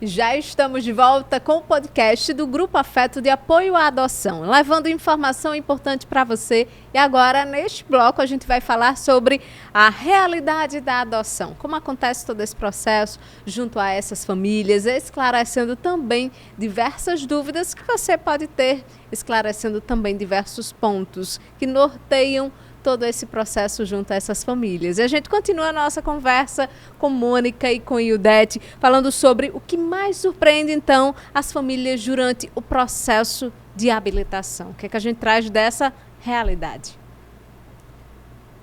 Já estamos de volta com o podcast do Grupo Afeto de Apoio à Adoção, levando informação importante para você. E agora, neste bloco, a gente vai falar sobre a realidade da adoção, como acontece todo esse processo junto a essas famílias, esclarecendo também diversas dúvidas que você pode ter, esclarecendo também diversos pontos que norteiam todo esse processo junto a essas famílias. E a gente continua a nossa conversa com Mônica e com Ildete, falando sobre o que mais surpreende, então, as famílias durante o processo de habilitação. O que é que a gente traz dessa realidade?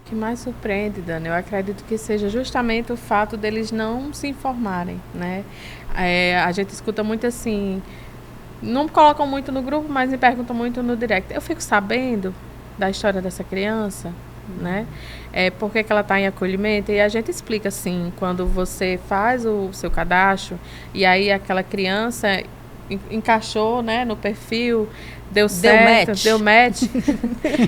O que mais surpreende, Dani, eu acredito que seja justamente o fato deles não se informarem, né? A gente escuta muito assim, não me colocam muito no grupo, mas me perguntam muito no direct. Eu fico sabendo da história dessa criança, né? Por que ela está em acolhimento? E a gente explica assim, quando você faz o seu cadastro e aí aquela criança encaixou, né, no perfil, deu certo, deu match.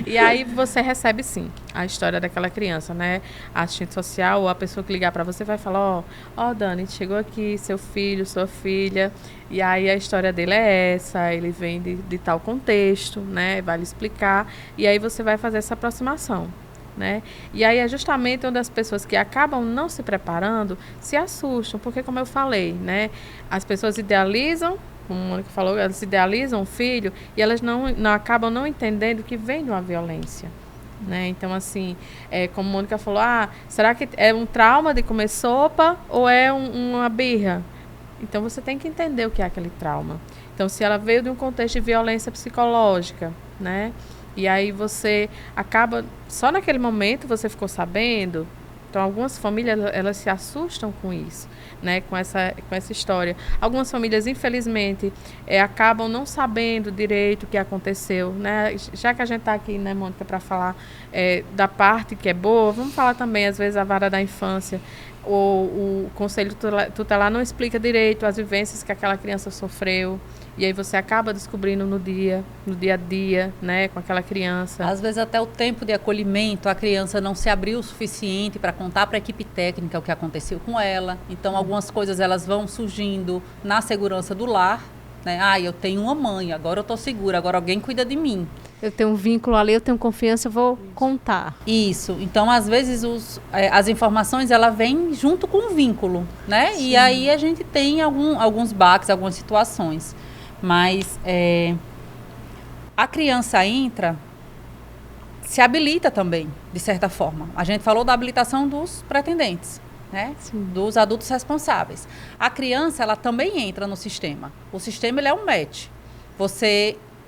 E aí você recebe sim a história daquela criança, né? A assistente social ou a pessoa que ligar para você vai falar, ó, Dani, chegou aqui seu filho, sua filha, e aí a história dele é essa, ele vem de tal contexto, né? Vai lhe explicar, e aí você vai fazer essa aproximação, né? E aí é justamente onde as pessoas que acabam não se preparando se assustam, porque como eu falei, né? As pessoas idealizam, como a Mônica falou, elas idealizam o filho e elas não acabam não entendendo que vem de uma violência, né? Então, assim, como a Mônica falou, será que é um trauma de comer sopa ou é uma birra? Então, você tem que entender o que é aquele trauma. Então, se ela veio de um contexto de violência psicológica, né? E aí você acaba, só naquele momento você ficou sabendo. Então, algumas famílias, elas se assustam com isso, né? Com essa história. Algumas famílias, infelizmente, acabam não sabendo direito o que aconteceu, né? Já que a gente está aqui, né, Mônica, para falar da parte que é boa, vamos falar também, às vezes, a vara da infância. O Conselho Tutelar não explica direito as vivências que aquela criança sofreu. E aí você acaba descobrindo no dia a dia, né, com aquela criança. Às vezes até o tempo de acolhimento, a criança não se abriu o suficiente para contar para a equipe técnica o que aconteceu com ela. Então, algumas coisas elas vão surgindo na segurança do lar, né? Eu tenho uma mãe, agora eu estou segura, agora alguém cuida de mim. Eu tenho um vínculo ali, eu tenho confiança, eu vou contar. Isso. Então, às vezes, as informações, ela vêm junto com o vínculo, né? Sim. E aí a gente tem alguns baques, algumas situações. Mas a criança entra, se habilita também, de certa forma. A gente falou da habilitação dos pretendentes, né? Dos adultos responsáveis. A criança, ela também entra no sistema. O sistema, ele é um match.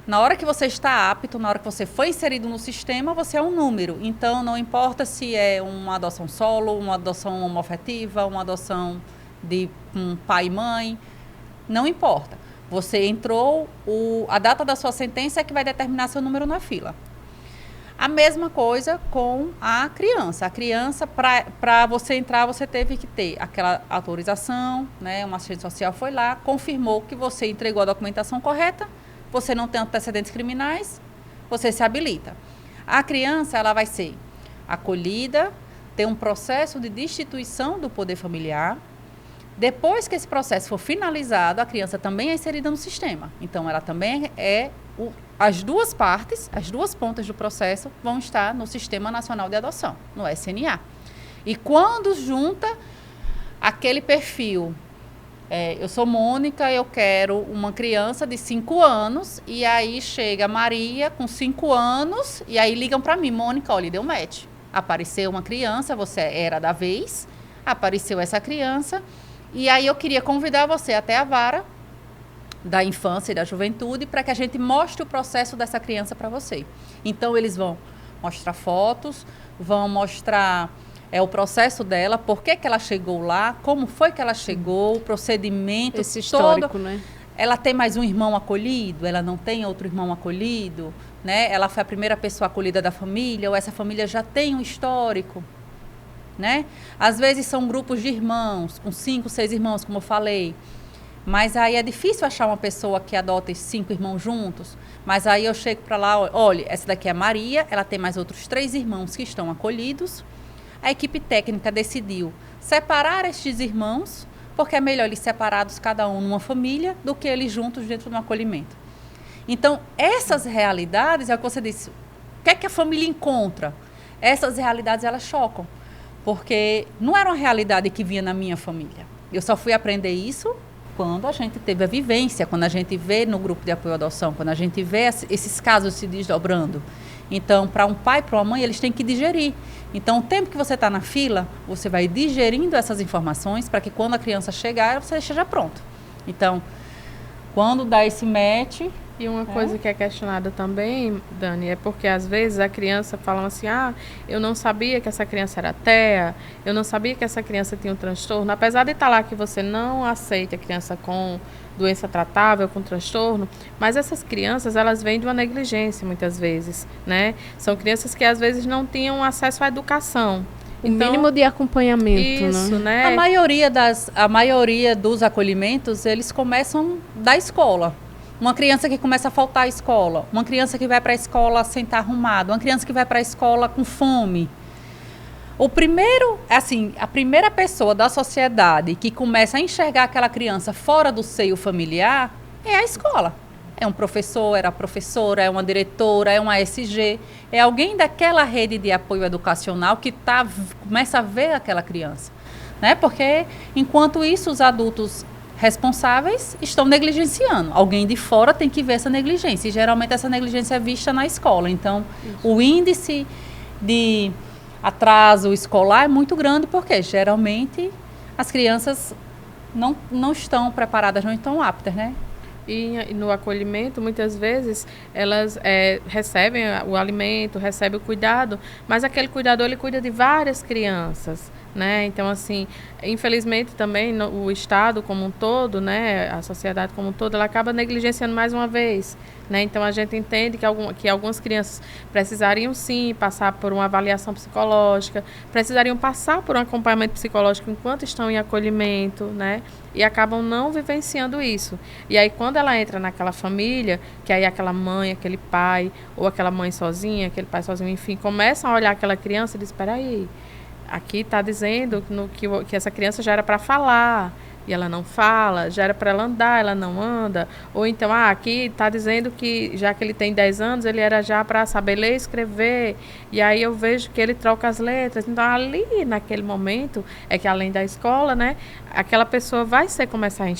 Na hora que você está apto, na hora que você foi inserido no sistema, você é um número. Então, não importa se é uma adoção solo, uma adoção homoafetiva, uma adoção de um pai e mãe, não importa. Você entrou, a data da sua sentença é que vai determinar seu número na fila. A mesma coisa com a criança. A criança, para você entrar, você teve que ter aquela autorização, né? Uma assistente social foi lá, confirmou que você entregou a documentação correta, você não tem antecedentes criminais, você se habilita. A criança, ela vai ser acolhida, ter um processo de destituição do poder familiar. Depois que esse processo for finalizado, a criança também é inserida no sistema. Então, ela também as duas partes, as duas pontas do processo vão estar no Sistema Nacional de Adoção, no SNA. E quando junta aquele perfil, eu sou Mônica, eu quero uma criança de 5 anos, e aí chega Maria com 5 anos, e aí ligam para mim, Mônica, olha, deu match. Apareceu uma criança, você era da vez, apareceu essa criança, e aí eu queria convidar você até a vara da infância e da juventude para que a gente mostre o processo dessa criança para você. Então, eles vão mostrar fotos, vão mostrar o processo dela, por que ela chegou lá, como foi que ela chegou, o procedimento. Esse histórico, todo, né? Ela tem mais um irmão acolhido, ela não tem outro irmão acolhido, né? Ela foi a primeira pessoa acolhida da família, ou essa família já tem um histórico, né? Às vezes são grupos de irmãos, com 5, 6 irmãos, como eu falei. Mas aí é difícil achar uma pessoa que adota esses 5 irmãos juntos. Mas aí eu chego para lá, olha, essa daqui é a Maria, ela tem mais outros 3 irmãos que estão acolhidos. a equipe técnica decidiu separar estes irmãos, porque é melhor eles separados, cada um numa família, do que eles juntos dentro de um acolhimento. Então, essas realidades, é o que você disse, o que é que a família encontra? Essas realidades, elas chocam, porque não era uma realidade que vinha na minha família. Eu só fui aprender isso quando a gente teve a vivência, quando a gente vê no grupo de apoio à adoção, quando a gente vê esses casos se desdobrando. Então, para um pai, para uma mãe, eles têm que digerir. Então, o tempo que você está na fila, você vai digerindo essas informações para que quando a criança chegar, você esteja pronto. Então, quando dá esse match... E uma coisa que é questionada também, Dani, é porque às vezes a criança fala assim, eu não sabia que essa criança era TEA, eu não sabia que essa criança tinha um transtorno. Apesar de estar lá que você não aceita a criança com doença tratável, com transtorno, mas essas crianças, elas vêm de uma negligência muitas vezes, né? São crianças que às vezes não tinham acesso à educação. O mínimo de acompanhamento, isso, né? A maioria dos acolhimentos, eles começam da escola. Uma criança que começa a faltar à escola, uma criança que vai para a escola sem estar arrumada, uma criança que vai para a escola com fome. A primeira pessoa da sociedade que começa a enxergar aquela criança fora do seio familiar é a escola. É um professor, era a professora, é uma diretora, é uma ASG, é alguém daquela rede de apoio educacional que começa a ver aquela criança, né? Porque, enquanto isso, os adultos responsáveis estão negligenciando. Alguém de fora tem que ver essa negligência. E geralmente essa negligência é vista na escola. Então, o índice de atraso escolar é muito grande porque geralmente as crianças não estão preparadas, não estão aptas, né? E no acolhimento, muitas vezes, elas recebem o alimento, recebem o cuidado, mas aquele cuidador, ele cuida de várias crianças, né? Então, assim, infelizmente também o Estado como um todo, né, a sociedade como um todo, ela acaba negligenciando mais uma vez, né? Então, a gente entende que algumas crianças precisariam sim passar por uma avaliação psicológica, precisariam passar por um acompanhamento psicológico enquanto estão em acolhimento, né? E acabam não vivenciando isso. E aí, quando ela entra naquela família, que aí aquela mãe, aquele pai, ou aquela mãe sozinha, aquele pai sozinho, enfim, começam a olhar aquela criança e dizem, espera aí, aqui está dizendo que essa criança já era para falar, e ela não fala, já era para ela andar, ela não anda. Ou então, aqui está dizendo que, já que ele tem 10 anos, ele era já para saber ler e escrever. E aí eu vejo que ele troca as letras. Então, ali, naquele momento, é que além da escola, né, aquela pessoa vai começar a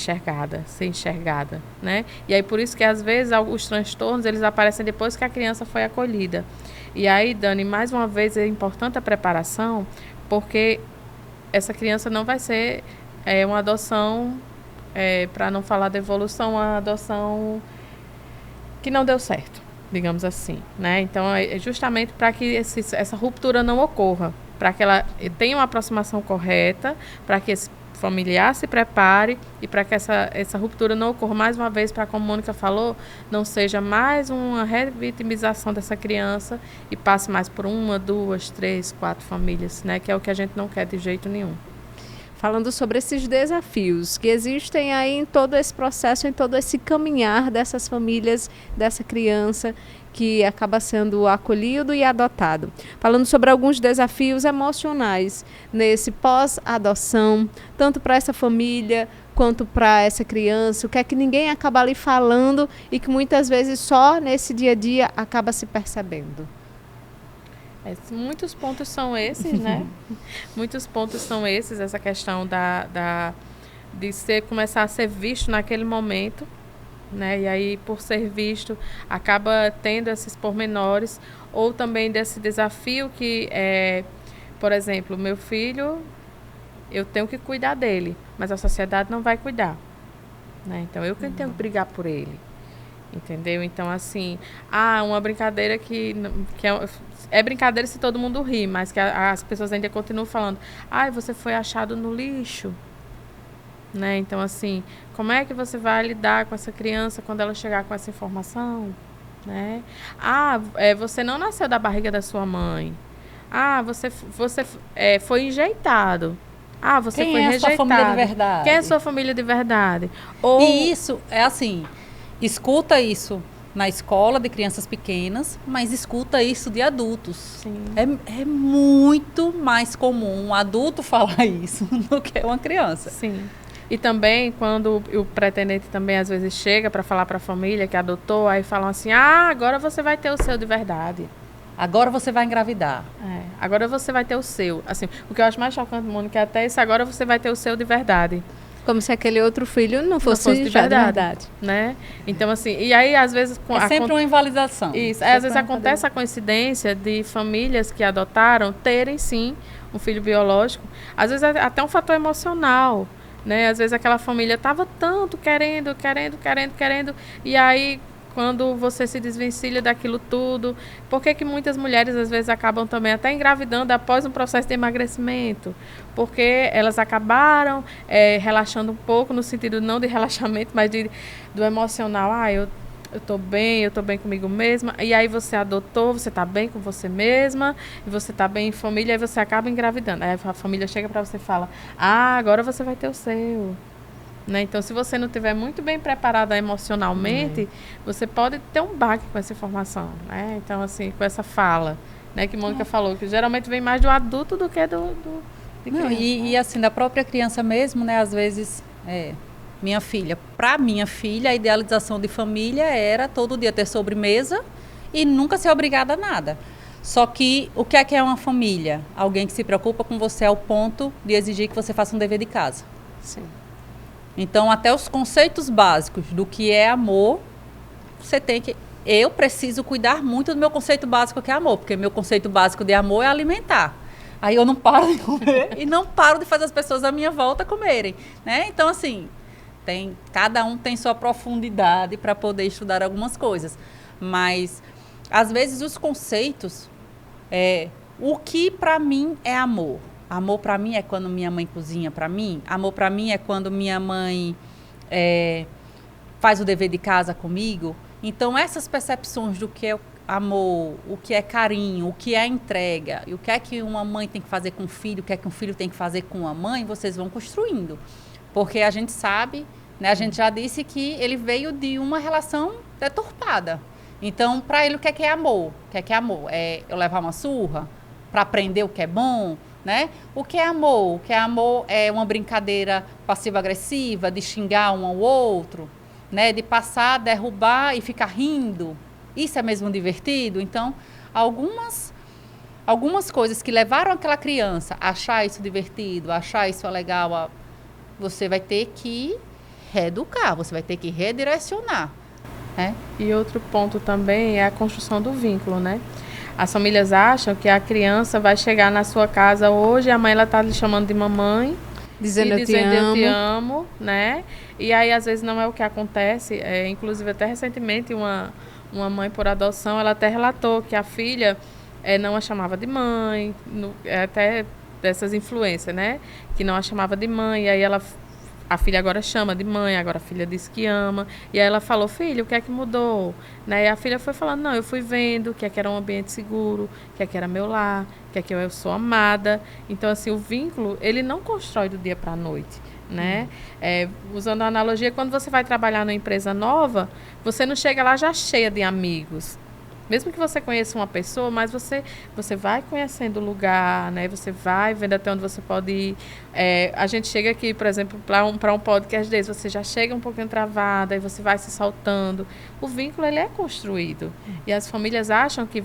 ser enxergada, né? E aí, por isso que, às vezes, os transtornos, eles aparecem depois que a criança foi acolhida. E aí, Dani, mais uma vez, é importante a preparação, porque essa criança não vai ser... uma adoção, para não falar de evolução, uma adoção que não deu certo, digamos assim, né? Então, é justamente para que essa ruptura não ocorra, para que ela tenha uma aproximação correta, para que esse familiar se prepare e para que essa ruptura não ocorra mais uma vez, para, como a Mônica falou, não seja mais uma revitimização dessa criança e passe mais por 1, 2, 3, 4 famílias, né? Que é o que a gente não quer de jeito nenhum. Falando sobre esses desafios que existem aí em todo esse processo, em todo esse caminhar dessas famílias, dessa criança que acaba sendo acolhido e adotado. Falando sobre alguns desafios emocionais nesse pós-adoção, tanto para essa família quanto para essa criança, o que é que ninguém acaba ali falando e que muitas vezes só nesse dia a dia acaba se percebendo. Muitos pontos são esses, né? Muitos pontos são esses, essa questão de começar a ser visto naquele momento, né? E aí, por ser visto, acaba tendo esses pormenores, ou também desse desafio que por exemplo, meu filho, eu tenho que cuidar dele, mas a sociedade não vai cuidar, né? Então, eu que tenho que brigar por ele. Entendeu? Então, assim, uma brincadeira que é brincadeira se todo mundo ri, mas que as pessoas ainda continuam falando, você foi achado no lixo, né? Então, assim, como é que você vai lidar com essa criança quando ela chegar com essa informação, né? Você não nasceu da barriga da sua mãe. Você foi enjeitado. Você foi rejeitado. Quem é a sua família de verdade? Quem é a sua família de verdade? E isso é assim... Escuta isso na escola de crianças pequenas, mas escuta isso de adultos. Sim. É muito mais comum um adulto falar isso do que uma criança. Sim. E também, quando o pretendente também às vezes chega para falar para a família que adotou, aí falam assim, agora você vai ter o seu de verdade. Agora você vai engravidar. Agora você vai ter o seu. Assim, o que eu acho mais chocante, Mônica, é até isso, agora você vai ter o seu de verdade. Como se aquele outro filho não fosse de verdade. Né? Então, assim, e aí às vezes... É sempre uma invalidação. Isso, às vezes acontece a coincidência de famílias que adotaram terem, sim, um filho biológico. Às vezes é até um fator emocional, né? Às vezes aquela família estava tanto querendo, e aí... Quando você se desvencilha daquilo tudo, por que muitas mulheres às vezes acabam também até engravidando após um processo de emagrecimento? Porque elas acabaram relaxando um pouco, no sentido não de relaxamento, mas do emocional. Eu estou bem comigo mesma. E aí você adotou, você está bem com você mesma, e você está bem em família, aí você acaba engravidando. Aí a família chega para você e fala, agora você vai ter o seu. Né? Então, se você não estiver muito bem preparada emocionalmente, você pode ter um baque com essa informação, né? Então, assim, com essa fala, né, que Mônica falou, que geralmente vem mais do adulto do que de criança. Não, e assim, da própria criança mesmo, né? Às vezes, minha filha, para minha filha, a idealização de família era todo dia ter sobremesa e nunca ser obrigada a nada. Só que o que é uma família? Alguém que se preocupa com você ao ponto de exigir que você faça um dever de casa. Sim. Então, até os conceitos básicos do que é amor, você tem que... Eu preciso cuidar muito do meu conceito básico que é amor, porque meu conceito básico de amor é alimentar. Aí eu não paro de comer e não paro de fazer as pessoas à minha volta comerem, né? Então, assim, cada um tem sua profundidade para poder estudar algumas coisas. Mas, às vezes, os conceitos... o que para mim é amor? Amor para mim é quando minha mãe cozinha para mim. Amor para mim é quando minha mãe faz o dever de casa comigo. Então, essas percepções do que é amor, o que é carinho, o que é entrega, e o que é que uma mãe tem que fazer com o filho, o que é que um filho tem que fazer com a mãe, vocês vão construindo. Porque a gente sabe, né, a gente já disse que ele veio de uma relação deturpada. Então, para ele, o que é amor? O que é amor? É eu levar uma surra para aprender o que é bom? Né? O que é amor? O que é amor é uma brincadeira passiva-agressiva, de xingar um ao outro, né? De passar, derrubar e ficar rindo. Isso é mesmo divertido? Então, algumas coisas que levaram aquela criança a achar isso divertido, a achar isso legal, você vai ter que reeducar, você vai ter que redirecionar. Né? E outro ponto também é a construção do vínculo, né? As famílias acham que a criança vai chegar na sua casa hoje, a mãe está lhe chamando de mamãe, dizendo eu te amo, né? E aí, às vezes, não é o que acontece. Inclusive, até recentemente, uma mãe por adoção, ela até relatou que a filha não a chamava de mãe, até dessas influências, né? Que não a chamava de mãe, e aí a filha agora chama de mãe, agora a filha disse que ama. E aí ela falou, filho, o que é que mudou? Né? E a filha foi falando, não, eu fui vendo que aqui era um ambiente seguro, que aqui era meu lar, que aqui eu sou amada. Então, assim, o vínculo, ele não constrói do dia para a noite. Né? Usando a analogia, quando você vai trabalhar numa empresa nova, você não chega lá já cheia de amigos. Mesmo que você conheça uma pessoa, mas você vai conhecendo o lugar, né? Você vai vendo até onde você pode ir. A gente chega aqui, por exemplo, para um podcast desse, você já chega um pouquinho travada, e você vai se soltando. O vínculo, ele é construído. E as famílias acham que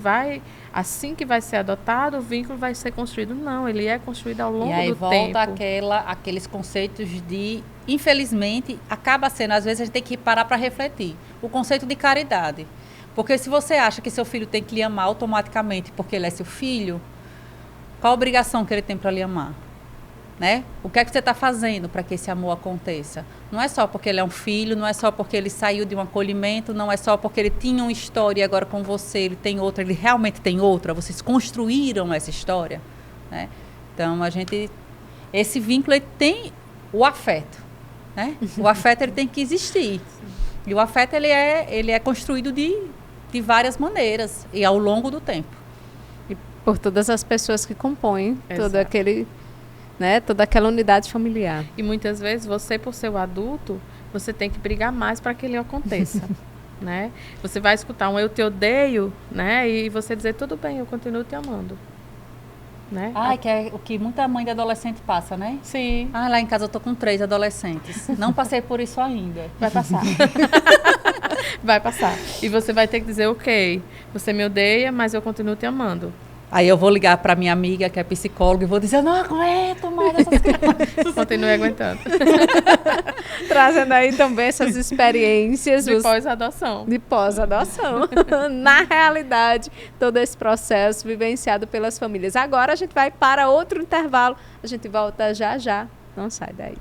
assim que vai ser adotado, o vínculo vai ser construído. Não, ele é construído ao longo do tempo. E aí volta aqueles conceitos de, infelizmente, acaba sendo, às vezes a gente tem que parar para refletir. O conceito de caridade. Porque se você acha que seu filho tem que lhe amar automaticamente porque ele é seu filho, qual a obrigação que ele tem para lhe amar? Né? O que é que você está fazendo para que esse amor aconteça? Não é só porque ele é um filho, não é só porque ele saiu de um acolhimento, não é só porque ele tinha uma história e agora com você ele tem outra, ele realmente tem outra, vocês construíram essa história. Né? Então, esse vínculo ele tem o afeto. Né? O afeto ele tem que existir. E o afeto ele é construído de várias maneiras e ao longo do tempo. E por todas as pessoas que compõem toda aquela unidade familiar. E muitas vezes você, por ser o adulto, você tem que brigar mais para que ele aconteça. né? Você vai escutar um eu te odeio, né? E você dizer, tudo bem, eu continuo te amando. Né? Que é o que muita mãe de adolescente passa, né? Sim. Lá em casa eu tô com 3 adolescentes. Não passei por isso ainda. Vai passar. Vai passar. E você vai ter que dizer, ok, você me odeia, mas eu continuo te amando. Aí eu vou ligar para minha amiga, que é psicóloga, e vou dizer, eu não aguento mais essas crianças. Continue aguentando. Trazendo aí também essas experiências. De pós-adoção. De pós-adoção. Na realidade, todo esse processo vivenciado pelas famílias. Agora a gente vai para outro intervalo. A gente volta já já. Não sai daí.